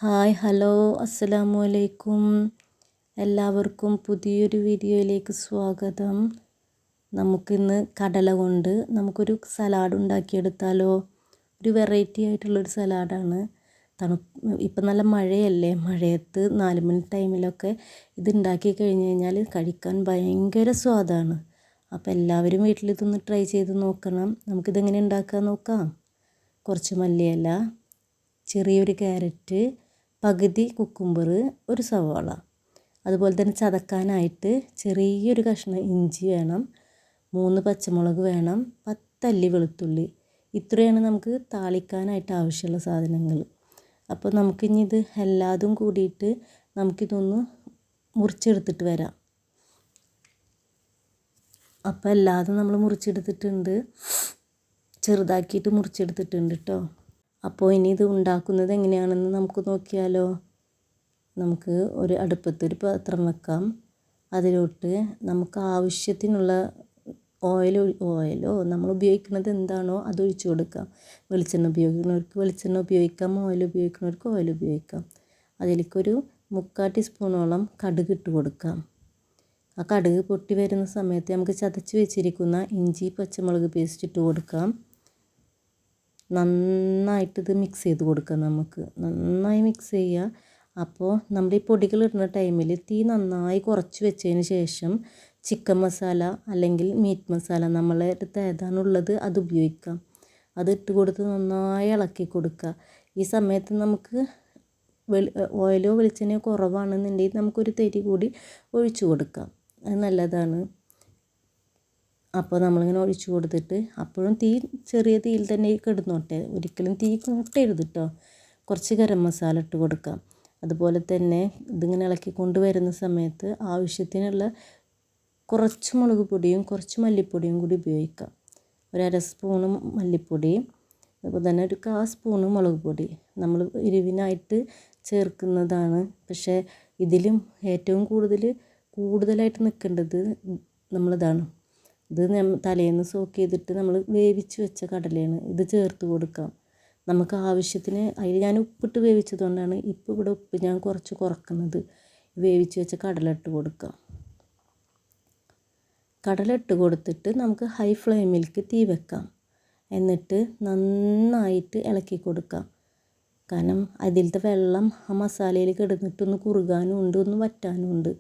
Hi hello അസ്സലാമു അലൈക്കും. എല്ലാവർക്കും പുതിയൊരു വീഡിയോയിലേക്ക് സ്വാഗതം. നമുക്കിന്ന് കടല കൊണ്ട് നമുക്കൊരു സലാഡ് ഉണ്ടാക്കിയെടുത്താലോ. ഒരു വെറൈറ്റി ആയിട്ടുള്ളൊരു സലാഡാണ്. ഇപ്പം നല്ല മഴയല്ലേ, മഴയത്ത് 4 മണി ടൈമിലൊക്കെ ഇത് ഉണ്ടാക്കി കഴിഞ്ഞ് കഴിഞ്ഞാൽ കഴിക്കാൻ ഭയങ്കര സ്വാദാണ്. അപ്പോൾ എല്ലാവരും വീട്ടിൽ ഇതൊന്ന് ട്രൈ ചെയ്ത് നോക്കണം. നമുക്കിതെങ്ങനെ ഉണ്ടാക്കാൻ നോക്കാം. കുറച്ച് മല്ലിയില, ചെറിയൊരു ക്യാരറ്റ്, പകുതി കുക്കുംബർ, ഒരു സവാള, അതുപോലെ തന്നെ ചതക്കാനായിട്ട് ചെറിയൊരു കഷ്ണം ഇഞ്ചി വേണം, 3 പച്ചമുളക് വേണം, 10 അല്ലി വെളുത്തുള്ളി. ഇത്രയാണ് നമുക്ക് താളിക്കാനായിട്ട് ആവശ്യമുള്ള സാധനങ്ങൾ. അപ്പോൾ നമുക്കിനി ഇത് എല്ലാതും കൂടിയിട്ട് നമുക്കിതൊന്ന് മുറിച്ചെടുത്തിട്ട് വരാം. അപ്പോൾ എല്ലാതും നമ്മൾ മുറിച്ചെടുത്തിട്ടുണ്ട്, ചെറുതാക്കിയിട്ട് മുറിച്ചെടുത്തിട്ടുണ്ട് കേട്ടോ. അപ്പോൾ ഇനി ഇത് ഉണ്ടാക്കുന്നത് എങ്ങനെയാണെന്ന് നമുക്ക് നോക്കിയാലോ. നമുക്ക് ഒരു അടുപ്പത്തൊരു പാത്രം വെക്കാം. അതിലോട്ട് നമുക്ക് ആവശ്യത്തിനുള്ള ഓയിലോ നമ്മൾ ഉപയോഗിക്കുന്നത് എന്താണോ അത് ഒഴിച്ചു കൊടുക്കാം. വെളിച്ചെണ്ണ ഉപയോഗിക്കുന്നവർക്ക് വെളിച്ചെണ്ണ ഉപയോഗിക്കാം, ഓയിൽ ഉപയോഗിക്കുന്നവർക്ക് ഓയിൽ ഉപയോഗിക്കാം. അതിലേക്കൊരു 3/4 ടീസ്പൂണോളം കടുക് ഇട്ട് കൊടുക്കാം. ആ കടുക് പൊട്ടി വരുന്ന സമയത്ത് നമുക്ക് ചതച്ച് വെച്ചിരിക്കുന്ന ഇഞ്ചി പച്ചമുളക് പേസ്റ്റ് ഇട്ട് കൊടുക്കാം. നന്നായിട്ടിത് മിക്സ് ചെയ്ത് കൊടുക്കാം. നമുക്ക് നന്നായി മിക്സ് ചെയ്യുക. അപ്പോൾ നമ്മൾ ഈ പൊടികൾ ഇടുന്ന ടൈമിൽ തീ നന്നായി കുറച്ച് വെച്ചതിന് ശേഷം ചിക്കൻ മസാല അല്ലെങ്കിൽ മീറ്റ് മസാല നമ്മളെ അടുത്ത് ഏതാണുള്ളത് അത് ഉപയോഗിക്കാം. അത് ഇട്ട് കൊടുത്ത് നന്നായി ഇളക്കി കൊടുക്കുക. ഈ സമയത്ത് നമുക്ക് ഓയിലോ വെളിച്ചെണ്ണയോ കുറവാണെന്നുണ്ടെങ്കിൽ നമുക്കൊരു തരി കൂടി ഒഴിച്ചു കൊടുക്കാം. അത് നല്ലതാണ്. അപ്പോൾ നമ്മളിങ്ങനെ ഒഴിച്ചു കൊടുത്തിട്ട് അപ്പോഴും തീ ചെറിയ തീയിൽ തന്നെ കിടന്നോട്ടെ, ഒരിക്കലും തീ കൂട്ടരുത് കേട്ടോ. കുറച്ച് ഗരം മസാല ഇട്ട് കൊടുക്കാം. അതുപോലെ തന്നെ ഇതിങ്ങനെ ഇളക്കിക്കൊണ്ട് വരുന്ന സമയത്ത് ആവശ്യത്തിനുള്ള കുറച്ച് മുളക് പൊടിയും കുറച്ച് മല്ലിപ്പൊടിയും കൂടി ഉപയോഗിക്കാം. 1/2 സ്പൂണ് മല്ലിപ്പൊടി, അതുപോലെ തന്നെ ഒരു 1/4 സ്പൂണ് മുളക് പൊടി നമ്മൾ എരിവിനായിട്ട് ചേർക്കുന്നതാണ്. പക്ഷേ ഇതിലും ഏറ്റവും കൂടുതലായിട്ട് നിൽക്കേണ്ടത് നമ്മളിതാണ്. ഇത് തലേന്ന് സോക്ക് ചെയ്തിട്ട് നമ്മൾ വേവിച്ച് വെച്ച കടലയാണ്. ഇത് ചേർത്ത് കൊടുക്കാം. നമുക്ക് ആവശ്യത്തിന്, അതിൽ ഞാൻ ഉപ്പിട്ട് വേവിച്ചതുകൊണ്ടാണ് ഇവിടെ ഉപ്പ് ഞാൻ കുറച്ച് കുറക്കുന്നത്. വേവിച്ച് വെച്ച കടല ഇട്ട് കൊടുക്കാം. കടല ഇട്ട് കൊടുത്തിട്ട് നമുക്ക് ഹൈ ഫ്ലെയിമിലേക്ക് തീ വെക്കാം. എന്നിട്ട് നന്നായിട്ട് ഇളക്കി കൊടുക്കാം. കാരണം അതിലത്തെ വെള്ളം ആ മസാലയിൽ കിടന്നിട്ടൊന്ന് കുറുകാനും ഉണ്ട്, ഒന്ന് വറ്റാനും ഉണ്ട്.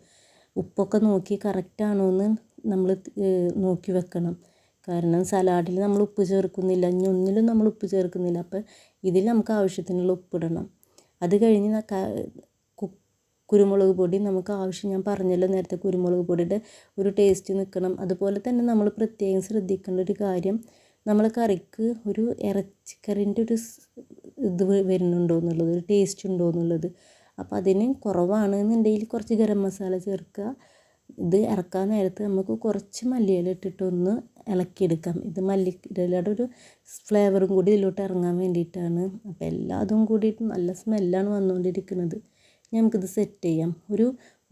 ഉപ്പൊക്കെ നോക്കി കറക്റ്റാണോ എന്ന് നമ്മൾ നോക്കി വെക്കണം. കാരണം സലാഡിൽ നമ്മൾ ഉപ്പ് ചേർക്കുന്നില്ല, ഇനി ഒന്നിലും നമ്മൾ ഉപ്പ് ചേർക്കുന്നില്ല. അപ്പോൾ ഇതിൽ നമുക്ക് ആവശ്യത്തിനുള്ള ഉപ്പിടണം. അത് കഴിഞ്ഞ് കുരുമുളക് പൊടി നമുക്ക് ആവശ്യം, ഞാൻ പറഞ്ഞല്ലോ നേരത്തെ, കുരുമുളക് പൊടിയുടെ ഒരു ടേസ്റ്റ് നിൽക്കണം. അതുപോലെ തന്നെ നമ്മൾ പ്രത്യേകം ശ്രദ്ധിക്കേണ്ട ഒരു കാര്യം, നമ്മൾ കറിക്ക് ഒരു ഇറച്ചിക്കറിൻ്റെ ഒരു ഇത് വരുന്നുണ്ടോ എന്നുള്ളത്, ഒരു ടേസ്റ്റ് ഉണ്ടോ എന്നുള്ളത്. അപ്പോൾ അതിന് കുറവാണെന്നുണ്ടെങ്കിൽ കുറച്ച് ഗരം മസാല ചേർക്കുക. ഇത് ഇറക്കാൻ നേരത്ത് നമുക്ക് കുറച്ച് മല്ലിയില ഇട്ടിട്ടൊന്ന് ഇളക്കിയെടുക്കാം. ഇത് മല്ലിയിലയുടെ ഒരു ഫ്ലേവറും കൂടി ഇതിലോട്ട് ഇറങ്ങാൻ വേണ്ടിയിട്ടാണ്. അപ്പോൾ എല്ലാതും കൂടിയിട്ട് നല്ല സ്മെല്ലാണ് വന്നുകൊണ്ടിരിക്കുന്നത്. നമുക്കിത് സെറ്റ് ചെയ്യാം. ഒരു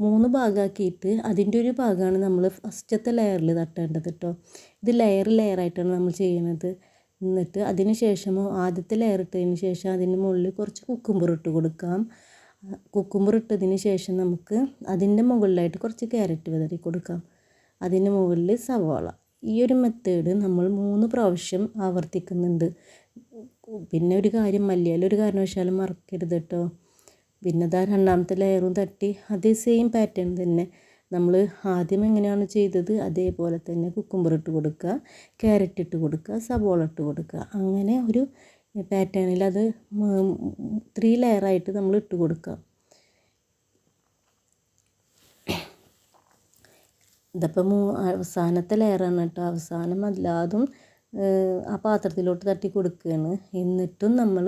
3 ഭാഗമാക്കിയിട്ട് അതിൻ്റെ ഒരു ഭാഗമാണ് നമ്മൾ ഫസ്റ്റത്തെ ലെയറിൽ തട്ടേണ്ടത് കേട്ടോ. ഇത് ലെയറായിട്ടാണ് നമ്മൾ ചെയ്യുന്നത്. എന്നിട്ട് അതിന് ശേഷം ആദ്യത്തെ ലെയർ ഇട്ടതിന് ശേഷം അതിന് മുകളിൽ കുറച്ച് കുക്കുംബർ ഇട്ട് കൊടുക്കാം. കുക്കുംബർ ഇട്ടതിന് ശേഷം നമുക്ക് അതിൻ്റെ മുകളിലായിട്ട് കുറച്ച് ക്യാരറ്റ് വിതറി കൊടുക്കാം. അതിന് മുകളിൽ സവാള. ഈ ഒരു മെത്തേഡ് നമ്മൾ 3 പ്രാവശ്യം ആവർത്തിക്കുന്നുണ്ട്. പിന്നെ ഒരു കാര്യം, മല്ലിയില ഒരു കാരണവശാലും മറക്കരുത് കേട്ടോ. പിന്നെ രണ്ടാമത്തെ ലെയറും തട്ടി അതേ സെയിം പാറ്റേൺ തന്നെ നമ്മൾ ആദ്യം എങ്ങനെയാണ് ചെയ്തത് അതേപോലെ തന്നെ കുക്കുംബർ ഇട്ട് കൊടുക്കുക, ക്യാരറ്റ് ഇട്ട് കൊടുക്കുക, സവാള ഇട്ട് കൊടുക്കുക. അങ്ങനെ ഒരു പാറ്റേണിൽ അത് 3 ലെയറായിട്ട് നമ്മൾ ഇട്ട് കൊടുക്കുക. ഇതിപ്പോൾ അവസാനത്തെ ലെയറാണ് കേട്ടോ. അവസാനം എല്ലാതും ആ പാത്രത്തിലോട്ട് തട്ടി കൊടുക്കുകയാണ്. എന്നിട്ടും നമ്മൾ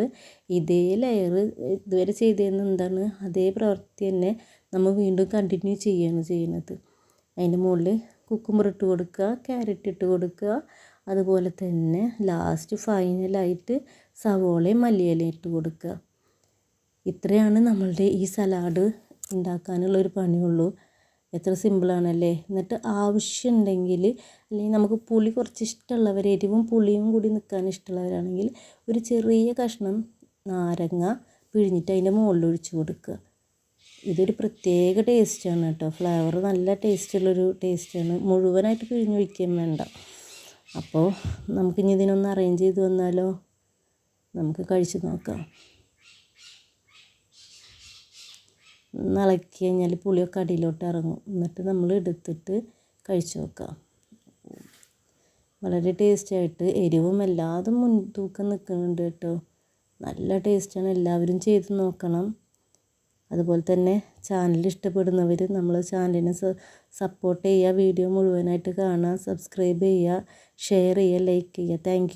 ഇതേ ലെയർ ഇതുവരെ ചെയ്തതെന്ന് എന്താണ്, അതേ പ്രവൃത്തി തന്നെ നമ്മൾ വീണ്ടും കണ്ടിന്യൂ ചെയ്യുകയാണ് ചെയ്യുന്നത്. അതിൻ്റെ മുകളിൽ കുക്കുംബർ ഇട്ട് കൊടുക്കുക, ക്യാരറ്റ് ഇട്ട് കൊടുക്കുക, അതുപോലെ തന്നെ ലാസ്റ്റ് ഫൈനലായിട്ട് സവോളയും മല്ലിയിലയും ഇട്ട് കൊടുക്കുക. ഇത്രയാണ് നമ്മളുടെ ഈ സലാഡ് ഉണ്ടാക്കാനുള്ളൊരു പണിയുള്ളൂ. എത്ര സിമ്പിളാണല്ലേ. എന്നിട്ട് ആവശ്യമുണ്ടെങ്കിൽ, അല്ലെങ്കിൽ നമുക്ക് പുളി കുറച്ച് ഇഷ്ടമുള്ളവർ, എരിവും പുളിയും കൂടി നിൽക്കാൻ ഇഷ്ടമുള്ളവരാണെങ്കിൽ ഒരു ചെറിയ കഷ്ണം നാരങ്ങ പിഴിഞ്ഞിട്ട് അതിൻ്റെ മുകളിൽ ഒഴിച്ച് കൊടുക്കുക. ഇതൊരു പ്രത്യേക ടേസ്റ്റാണ് കേട്ടോ. ഫ്ലേവർ നല്ല ടേസ്റ്റുള്ളൊരു ടേസ്റ്റാണ്. മുഴുവനായിട്ട് പിഴിഞ്ഞൊഴിക്കുകയും വേണ്ട. അപ്പോൾ നമുക്കിനി ഇതിനൊന്ന് അറേഞ്ച് ചെയ്ത് വന്നാലോ? നമുക്ക് കഴിച്ച് നോക്കാം. ഇളക്കി കഴിഞ്ഞാൽ പുളിയൊക്കെ അടിയിലോട്ട് ഇറങ്ങും. എന്നിട്ട് നമ്മൾ എടുത്തിട്ട് കഴിച്ച് നോക്കാം. വളരെ ടേസ്റ്റായിട്ട് എരിവും എല്ലാതും മുൻതൂക്കം നിൽക്കുന്നുണ്ട് കേട്ടോ. നല്ല ടേസ്റ്റാണ്. എല്ലാവരും ചെയ്ത് നോക്കണം. അതുപോലെ തന്നെ ചാനൽ ഇഷ്ടപ്പെടുന്നവർ നമ്മൾ ചാനലിനെ സപ്പോർട്ട് ചെയ്യുക. വീഡിയോ മുഴുവനായിട്ട് കാണുക, സബ്സ്ക്രൈബ് ചെയ്യുക, ഷെയർ ചെയ്യുക, ലൈക്ക് ചെയ്യുക. താങ്ക്